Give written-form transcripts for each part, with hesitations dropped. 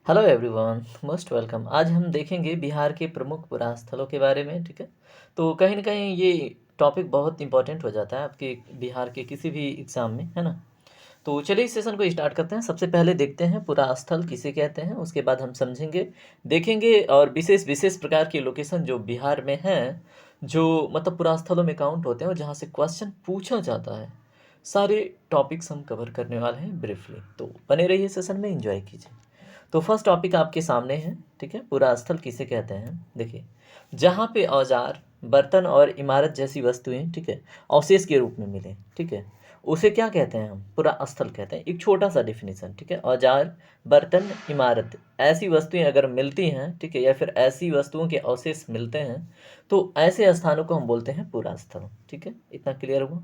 Hello everyone, most welcome. आज हम देखेंगे बिहार के प्रमुख पुराण स्थलों के बारे में। ठीक है, तो कहीं ना कहीं ये टॉपिक बहुत इंपॉर्टेंट हो जाता है आपके बिहार के किसी भी एग्ज़ाम में, है ना। तो चलिए इस सेशन को स्टार्ट करते हैं। सबसे पहले देखते हैं पुराण स्थल किसे कहते हैं, उसके बाद हम समझेंगे, देखेंगे और विशेष विशेष प्रकार के लोकेशन जो बिहार में हैं, जो मतलब पुराण स्थलों में काउंट होते हैं और जहाँ से क्वेश्चन पूछा जाता है। सारे टॉपिक्स हम कवर करने वाले हैं ब्रीफली, तो बने रहिए सेशन में, एंजॉय कीजिए। तो फर्स्ट टॉपिक आपके सामने है। ठीक है, पुरा स्थल किसे कहते हैं। देखिए, जहाँ पे औजार, बर्तन और इमारत जैसी वस्तुएं, ठीक है, अवशेष के रूप में मिले, ठीक है, उसे क्या कहते हैं हम, पुरा स्थल कहते हैं। एक छोटा सा डिफिनेशन, ठीक है। औजार, बर्तन, इमारत, ऐसी वस्तुएं अगर मिलती हैं, ठीक है, या फिर ऐसी वस्तुओं के अवशेष मिलते हैं, तो ऐसे स्थानों को हम बोलते हैं पुरा स्थल। ठीक है, इतना क्लियर हुआ।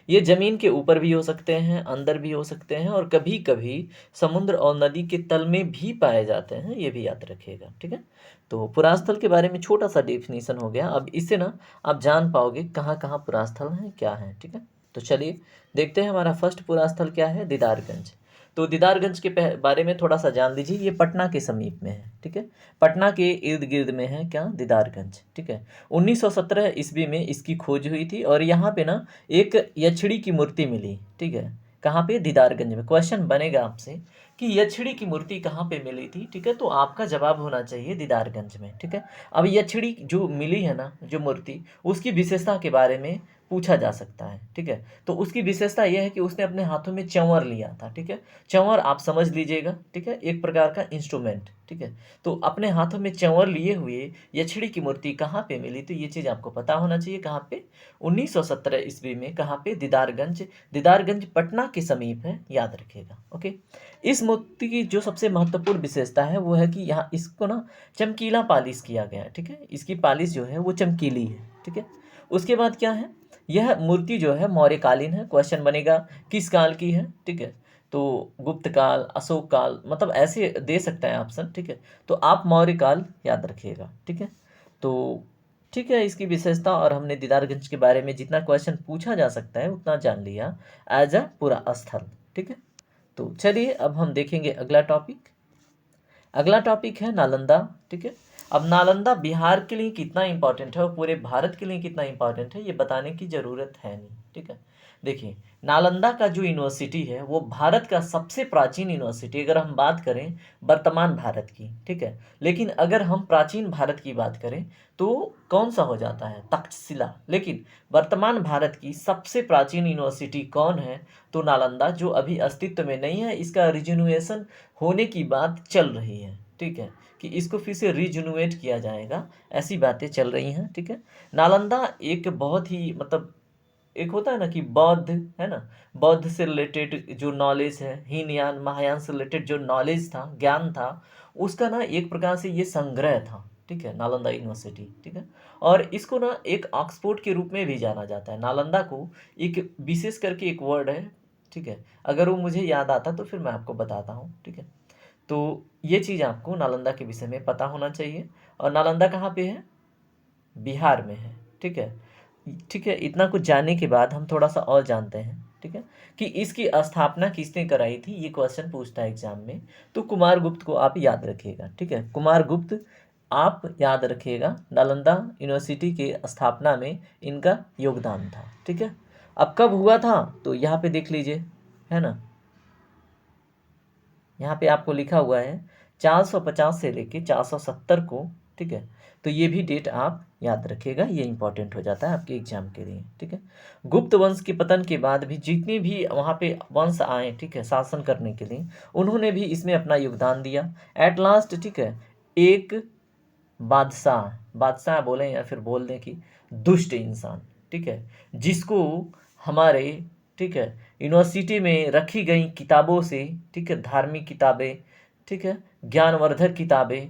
ये जमीन के ऊपर भी हो सकते हैं, अंदर भी हो सकते हैं, और कभी कभी समुद्र और नदी के तल में भी पाए जाते हैं, ये भी याद रखिएगा। ठीक है, तो पुरास्थल के बारे में छोटा सा डेफिनेशन हो गया। अब इससे ना आप जान पाओगे कहाँ कहाँ पुरास्थल हैं, क्या है। ठीक है, तो चलिए देखते हैं हमारा फर्स्ट पुरास्थल क्या है, दीदारगंज। तो दीदारगंज के बारे में थोड़ा सा जान लीजिए। ये पटना के समीप में है। ठीक है, पटना के इर्द गिर्द में है क्या, दीदारगंज। ठीक है, 1917 ईस्वी में इसकी खोज हुई थी और यहाँ पे ना एक यछड़ी की मूर्ति मिली। ठीक है, कहाँ पे, दीदारगंज में। क्वेश्चन बनेगा आपसे कि यछड़ी की मूर्ति कहाँ पे मिली थी। ठीक है, तो आपका जवाब होना चाहिए दीदारगंज में। ठीक है, अब यछड़ी जो मिली है ना, जो मूर्ति, उसकी विशेषता के बारे में पूछा जा सकता है। ठीक है, तो उसकी विशेषता यह है कि उसने अपने हाथों में चंवर लिया था। ठीक है, चंवर आप समझ लीजिएगा, ठीक है, एक प्रकार का इंस्ट्रूमेंट। ठीक है, तो अपने हाथों में चंवर लिए हुए यछड़ी की मूर्ति कहाँ पे मिली, तो ये चीज़ आपको पता होना चाहिए। कहाँ पे, 1917 ईस्वी में। कहाँ पे, दीदारगंज। दीदारगंज पटना के समीप है, याद रखिएगा। ओके, इस मूर्ति की जो सबसे महत्वपूर्ण विशेषता है वो है कि यहाँ इसको ना चमकीला पालिश किया गया है। ठीक है, इसकी पालिश जो है वो चमकीली है। ठीक है, उसके बाद क्या है, यह मूर्ति जो है मौर्यकालीन है। क्वेश्चन बनेगा किस काल की है। ठीक है, तो गुप्त काल, अशोक काल, मतलब ऐसे दे सकता है ऑप्शन। ठीक है, तो आप मौर्य काल याद रखिएगा। ठीक है, तो ठीक है, इसकी विशेषता और हमने दीदारगंज के बारे में जितना क्वेश्चन पूछा जा सकता है उतना जान लिया एज अ पूरा स्थल। ठीक है, तो चलिए अब हम देखेंगे अगला टॉपिक। अगला टॉपिक है नालंदा। ठीक है, अब नालंदा बिहार के लिए कितना इंपॉर्टेंट है और पूरे भारत के लिए कितना इंपॉर्टेंट है, ये बताने की ज़रूरत है नहीं। ठीक है, देखिए, नालंदा का जो यूनिवर्सिटी है वो भारत का सबसे प्राचीन यूनिवर्सिटी, अगर हम बात करें वर्तमान भारत की। ठीक है, लेकिन अगर हम प्राचीन भारत की बात करें तो कौन सा हो जाता है, तक्षशिला। लेकिन वर्तमान भारत की सबसे प्राचीन यूनिवर्सिटी कौन है, तो नालंदा, जो अभी अस्तित्व में नहीं है। इसका रिजन्युएशन होने की बात चल रही है। ठीक है, कि इसको फिर से रिजुनवेट किया जाएगा, ऐसी बातें चल रही हैं। ठीक है, नालंदा एक बहुत ही मतलब, एक होता है ना कि बौद्ध, है ना, बौद्ध से रिलेटेड जो नॉलेज है, हीनयान महायान से रिलेटेड जो नॉलेज था, ज्ञान था, उसका ना एक प्रकार से ये संग्रह था। ठीक है, नालंदा यूनिवर्सिटी। ठीक है, और इसको ना एक ऑक्सफोर्ड के रूप में भी जाना जाता है। नालंदा को एक विशेष करके एक वर्ड है। ठीक है, अगर वो मुझे याद आता तो फिर मैं आपको बताता हूँ। ठीक है, तो ये चीज़ आपको नालंदा के विषय में पता होना चाहिए। और नालंदा कहाँ पे है, बिहार में है। ठीक है, ठीक है, इतना कुछ जानने के बाद हम थोड़ा सा और जानते हैं। ठीक है, कि इसकी स्थापना किसने कराई थी, ये क्वेश्चन पूछता है एग्जाम में। तो कुमार गुप्त को आप याद रखिएगा। ठीक है, कुमार गुप्त आप याद रखिएगा, नालंदा यूनिवर्सिटी के स्थापना में इनका योगदान था। ठीक है, अब कब हुआ था, तो यहाँ पे देख लीजिए, है ना, यहाँ पे आपको लिखा हुआ है 450 से लेके 470 को। ठीक है, तो ये भी डेट आप याद रखिएगा, ये इंपॉर्टेंट हो जाता है आपके एग्जाम के लिए। ठीक है, गुप्त वंश के पतन के बाद भी जितने भी वहाँ पे वंश आए, ठीक है, शासन करने के लिए, उन्होंने भी इसमें अपना योगदान दिया। एट लास्ट, ठीक है, एक बादशाह, बादशाह बोलें या फिर बोल दें कि दुष्ट इंसान, ठीक है, जिसको हमारे, ठीक है, यूनिवर्सिटी में रखी गई किताबों से, ठीक है, धार्मिक किताबें, ठीक है, ज्ञानवर्धक किताबें,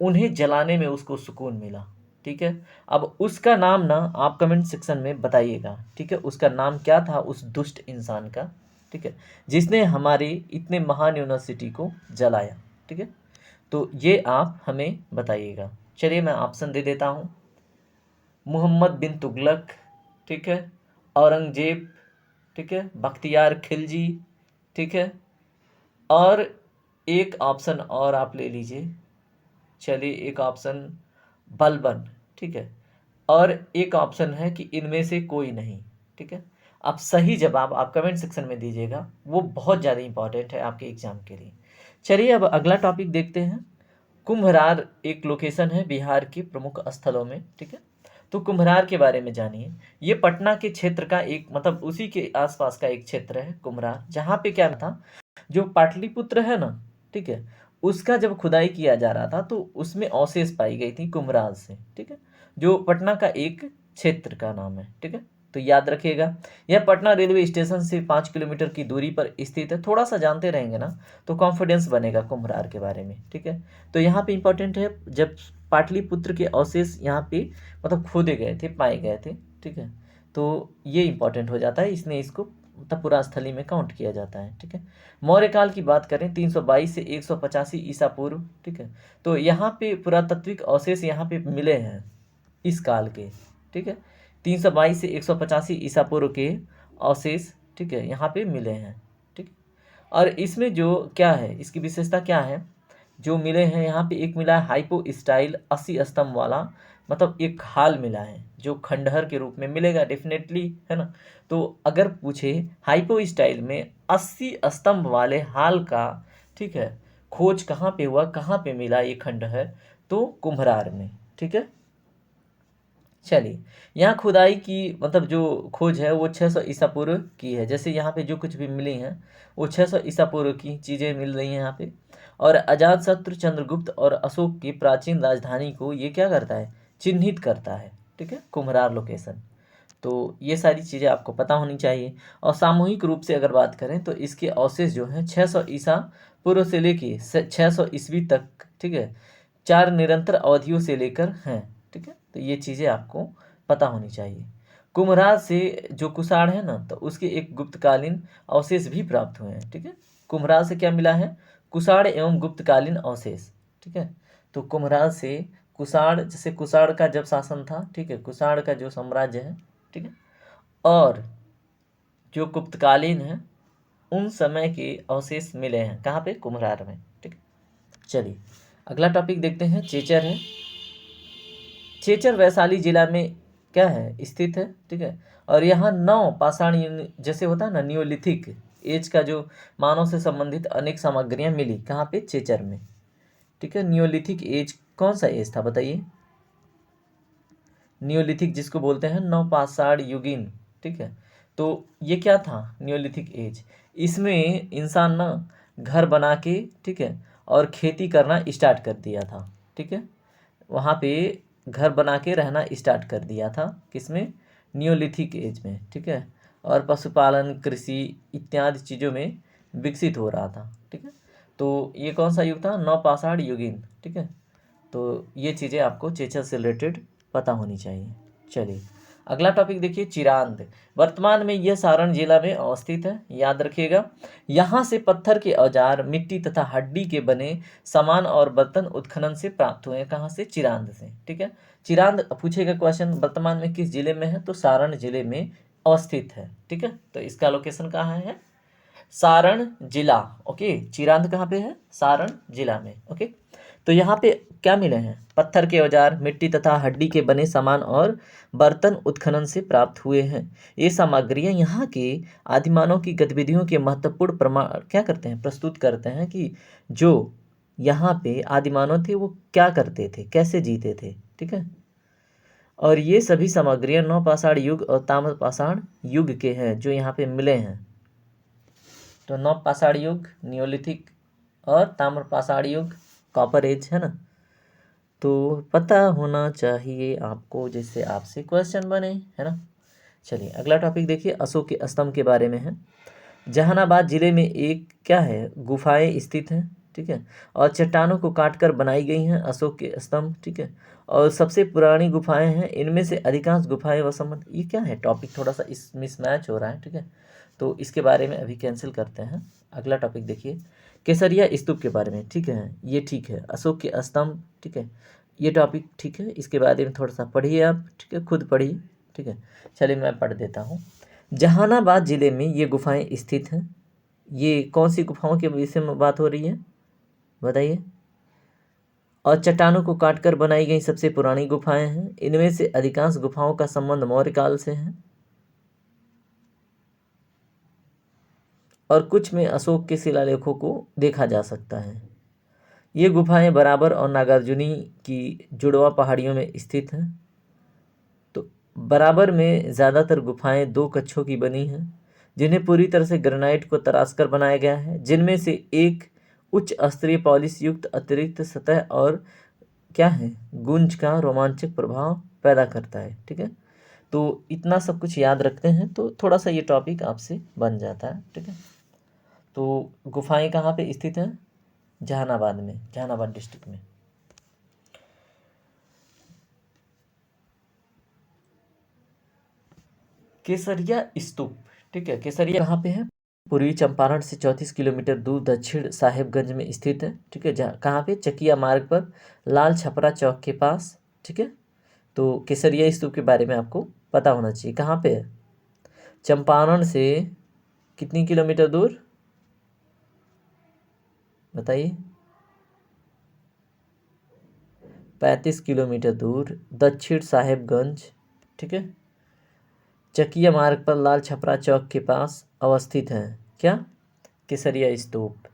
उन्हें जलाने में उसको सुकून मिला। ठीक है, अब उसका नाम ना आप कमेंट सेक्शन में बताइएगा। ठीक है, उसका नाम क्या था उस दुष्ट इंसान का, ठीक है, जिसने हमारे इतने महान यूनिवर्सिटी को जलाया। ठीक है, तो ये आप हमें बताइएगा। चलिए मैं ऑप्शन दे देता हूँ। मोहम्मद बिन तुगलक, ठीक है, औरंगजेब, ठीक है, बख्तियार खिलजी, ठीक है, और एक ऑप्शन और आप ले लीजिए, चलिए एक ऑप्शन बलबन, ठीक है, और एक ऑप्शन है कि इनमें से कोई नहीं, ठीक है। आप सही जवाब आप कमेंट सेक्शन में दीजिएगा, वो बहुत ज़्यादा इंपॉर्टेंट है आपके एग्जाम के लिए। चलिए अब अगला टॉपिक देखते हैं। कुम्भरार एक लोकेशन है बिहार के प्रमुख स्थलों में, ठीक है। तो कुम्भरार के बारे में जानिए। ये पटना के क्षेत्र का एक मतलब उसी के आसपास का एक क्षेत्र है कुम्भरार, जहाँ पे क्या था, जो पाटलिपुत्र है ना, ठीक है, उसका जब खुदाई किया जा रहा था तो उसमें अवशेष पाई गई थी कुम्भरार से, ठीक है, जो पटना का एक क्षेत्र का नाम है, ठीक है। तो याद रखिएगा, यह पटना रेलवे स्टेशन से 5 किलोमीटर की दूरी पर स्थित है। थोड़ा सा जानते रहेंगे ना तो कॉन्फिडेंस बनेगा कुम्भरार के बारे में, ठीक है। तो यहाँ पे इंपॉर्टेंट है, जब पाटलिपुत्र के अवशेष यहाँ पे मतलब खोदे गए थे, पाए गए थे, ठीक है, तो ये इंपॉर्टेंट हो जाता है, इसने इसको मतलब पूरा स्थली में काउंट किया जाता है, ठीक है। मौर्य काल की बात करें 322 से 185 ईसा पूर्व, ठीक है, तो यहाँ पे पुरातात्विक अवशेष यहाँ पे मिले हैं इस काल के, ठीक है, 322 से 185 ईसा पूर्व के अवशेष, ठीक है, यहाँ पे मिले हैं, ठीक। और इसमें जो क्या है, इसकी विशेषता क्या है, जो मिले हैं यहाँ पे, एक मिला है हाइपो स्टाइल 80 स्तंभ वाला, मतलब एक हाल मिला है जो खंडहर के रूप में मिलेगा डेफिनेटली, है ना। तो अगर पूछे हाइपो स्टाइल में 80 स्तंभ वाले हाल का, ठीक है, खोज कहाँ पे हुआ, कहाँ पे मिला ये खंडहर, तो कुम्भरार में, ठीक है। चलिए, यहाँ खुदाई की मतलब जो खोज है वो 600 ईसा पूर्व की है। जैसे यहाँ पे जो कुछ भी मिली हैं वो 600 ईसा पूर्व की चीज़ें मिल रही हैं यहाँ पे। और अजातशत्रु, चंद्रगुप्त और अशोक की प्राचीन राजधानी को ये क्या करता है, चिन्हित करता है, ठीक है, कुम्भरार लोकेशन। तो ये सारी चीज़ें आपको पता होनी चाहिए। और सामूहिक रूप से अगर बात करें तो इसके अवशेष जो हैं 600 ईसा पूर्व से लेके 600 ईस्वी तक, ठीक है, 4 निरंतर अवधियों से लेकर हैं, ठीक है। तो ये चीज़ें आपको पता होनी चाहिए। कुम्भरार से जो कुषाण है ना, तो उसके एक गुप्तकालीन अवशेष भी प्राप्त हुए हैं, ठीक है। कुम्भरार से क्या मिला है, कुषाण एवं गुप्तकालीन अवशेष, ठीक है। तो कुम्भरार से कुषाण, जैसे कुषाण का जब शासन था, ठीक है, कुषाण का जो साम्राज्य है, ठीक है, और जो गुप्तकालीन है उन समय के अवशेष मिले हैं कहाँ पे, कुम्भरार में, ठीक है। चलिए अगला टॉपिक देखते हैं, चेचर है। चेचर वैशाली जिला में क्या है, स्थित है, ठीक है। और यहाँ 9 पाषाण जैसे होता है ना, नियोलिथिक एज का जो मानव से संबंधित अनेक सामग्रियाँ मिली कहाँ पे, चेचर में, ठीक है। नियोलिथिक एज कौन सा एज था बताइए, नियोलिथिक जिसको बोलते हैं नवपाषाण युगीन, ठीक है। तो ये क्या था नियोलिथिक एज, इसमें इंसान ना घर बना के, ठीक है, और खेती करना स्टार्ट कर दिया था, ठीक है। वहाँ पे घर बना के रहना स्टार्ट कर दिया था, किसमें, नियोलिथिक एज में, ठीक है। और पशुपालन, कृषि इत्यादि चीज़ों में विकसित हो रहा था, ठीक है। तो ये कौन सा युग था, नवपाषाण युगीन, ठीक है। तो ये चीज़ें आपको चेचर से रिलेटेड पता होनी चाहिए। चलिए अगला टॉपिक देखिए, चिरांद। वर्तमान में यह सारण जिला में अवस्थित है, याद रखिएगा। यहाँ से पत्थर के औजार, मिट्टी तथा हड्डी के बने सामान और बर्तन उत्खनन से प्राप्त हुए हैं, कहाँ से, चिरांद से, ठीक है। चिरांद पूछेगा क्वेश्चन, वर्तमान में किस जिले में है, तो सारण जिले में अवस्थित है, ठीक है। तो इसका लोकेशन कहाँ है, सारण जिला, ओके। चिरांद कहाँ पे है, सारण जिला में, ओके। तो यहाँ पे क्या मिले हैं, पत्थर के औजार, मिट्टी तथा हड्डी के बने सामान और बर्तन उत्खनन से प्राप्त हुए हैं। ये सामग्रियाँ यहाँ के आदिमानव की गतिविधियों के महत्वपूर्ण प्रमाण क्या करते हैं, प्रस्तुत करते हैं कि जो यहाँ पे आदिमानव थे वो क्या करते थे, कैसे जीते थे, ठीक है। और ये सभी सामग्रियाँ नवपाषाण युग और ताम्रपाषाण युग के हैं जो यहाँ पे मिले हैं। तो नवपाषाण युग नियोलिथिक और ताम्रपाषाण युग कॉपर एज, है ना। तो पता होना चाहिए आपको जिससे आपसे क्वेश्चन बने, है ना। चलिए अगला टॉपिक देखिए, अशोक के स्तंभ के बारे में है। जहानाबाद जिले में एक क्या है, गुफाएं स्थित हैं, ठीक है, और चट्टानों को काटकर बनाई गई हैं अशोक के स्तंभ, ठीक है। और सबसे पुरानी गुफाएं हैं, इनमें से अधिकांश गुफाएं व संबंध, ये क्या है टॉपिक, थोड़ा सा इस मिसमैच हो रहा है, ठीक है। तो इसके बारे में अभी कैंसिल करते हैं। अगला टॉपिक देखिए, केसरिया स्तूप के बारे में, ठीक है, ये ठीक है, अशोक के स्तंभ, ठीक है, ये टॉपिक ठीक है। इसके बारे में थोड़ा सा पढ़िए आप, ठीक है, खुद पढ़िए, ठीक है। चलिए मैं पढ़ देता हूँ। जहानाबाद जिले में ये गुफाएं स्थित हैं। ये कौन सी गुफाओं के विषय में बात हो रही है, बताइए। और चट्टानों को काटकर बनाई गई सबसे पुरानी गुफाएं हैं। इनमें से अधिकांश गुफाओं का संबंध मौर्य काल से है और कुछ में अशोक के शिलालेखों को देखा जा सकता है। ये गुफाएं बराबर और नागार्जुनी की जुड़वा पहाड़ियों में स्थित हैं। तो बराबर में ज़्यादातर गुफाएं दो कक्षों की बनी हैं जिन्हें पूरी तरह से ग्रेनाइट को तराशकर बनाया गया है, जिनमें से एक उच्च स्तरीय पॉलिश युक्त अतिरिक्त सतह और क्या है, गूंज का रोमांचक प्रभाव पैदा करता है। ठीक है, तो इतना सब कुछ याद रखते हैं तो थोड़ा सा ये टॉपिक आपसे बन जाता है। ठीक है, तो गुफाएं कहाँ पे स्थित हैं? जहानाबाद में, जहानाबाद डिस्ट्रिक्ट में। केसरिया स्तूप, ठीक है, केसरिया कहाँ पे है? पूर्वी चंपारण से 34 किलोमीटर दूर दक्षिण साहेबगंज में स्थित है। ठीक है, जहाँ कहाँ पे? चकिया मार्ग पर लाल छपरा चौक के पास। ठीक है, तो केसरिया स्तूप के बारे में आपको पता होना चाहिए। कहाँ पे है? चंपारण से कितनी किलोमीटर दूर बताइए? 35 किलोमीटर दूर दक्षिण साहेबगंज। ठीक है, चकिया मार्ग पर लाल छपरा चौक के पास अवस्थित है। क्या? केसरिया स्तूप।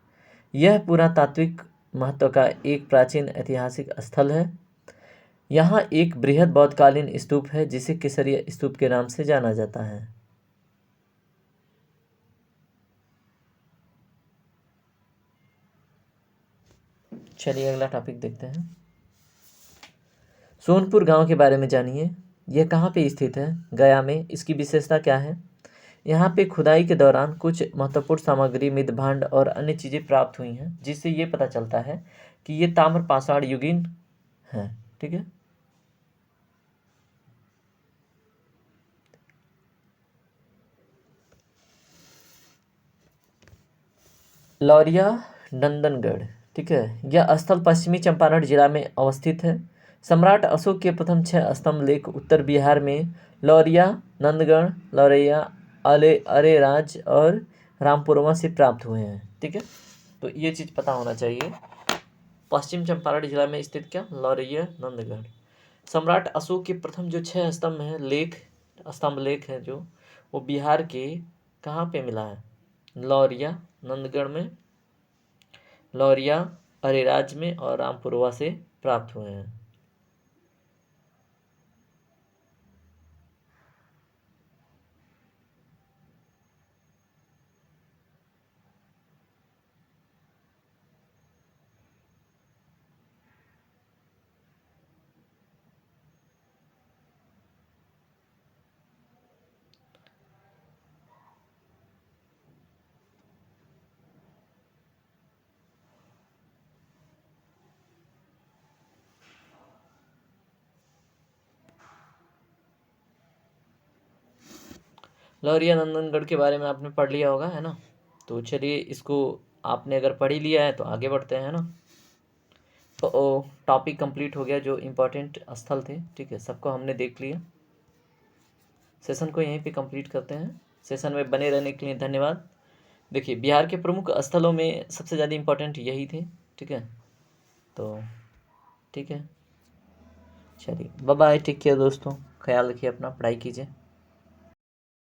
यह पुरातात्विक महत्व का एक प्राचीन ऐतिहासिक स्थल है। यहाँ एक बृहद बौद्धकालीन स्तूप है जिसे केसरिया स्तूप के नाम से जाना जाता है। चलिए अगला टॉपिक देखते हैं। सोनपुर गांव के बारे में जानिए। यह कहाँ पे स्थित है? गया में। इसकी विशेषता क्या है? यहाँ पे खुदाई के दौरान कुछ महत्वपूर्ण सामग्री, मृद भांड और अन्य चीज़ें प्राप्त हुई हैं जिससे ये पता चलता है कि ये ताम्र पाषाण युगीन है। ठीक है, लौरिया नंदनगढ़। ठीक है, यह स्थल पश्चिमी चंपारण जिला में अवस्थित है। सम्राट अशोक के प्रथम 6 स्तंभ लेख उत्तर बिहार में लौरिया, नंदगढ़, लौरिया, अरेराज और रामपुरवा से प्राप्त हुए हैं। ठीक है, तो ये चीज़ पता होना चाहिए। पश्चिम चंपारण जिला में स्थित क्या? लौरिया नंदगढ़। सम्राट अशोक के प्रथम जो 6 स्तंभ हैं, स्तंभ लेख हैं जो, वो बिहार के कहाँ पे मिला है? लौरिया नंदगढ़ में, लौरिया अरेराज में और रामपुरवा से प्राप्त हुए हैं। लौरिया नंदनगढ़ के बारे में आपने पढ़ लिया होगा, है ना? तो चलिए, इसको आपने अगर पढ़ ही लिया है तो आगे बढ़ते हैं ना। तो टॉपिक कंप्लीट हो गया, जो इम्पोर्टेंट स्थल थे। ठीक है, सबको हमने देख लिया। सेशन को यहीं पे कंप्लीट करते हैं। सेशन में बने रहने के लिए धन्यवाद। देखिए, बिहार के प्रमुख स्थलों में सबसे ज़्यादा इम्पोर्टेंट यही थे। ठीक है, तो ठीक है, चलिए बाय बाय, टेक केयर दोस्तों, ख्याल रखिए अपना, पढ़ाई कीजिए।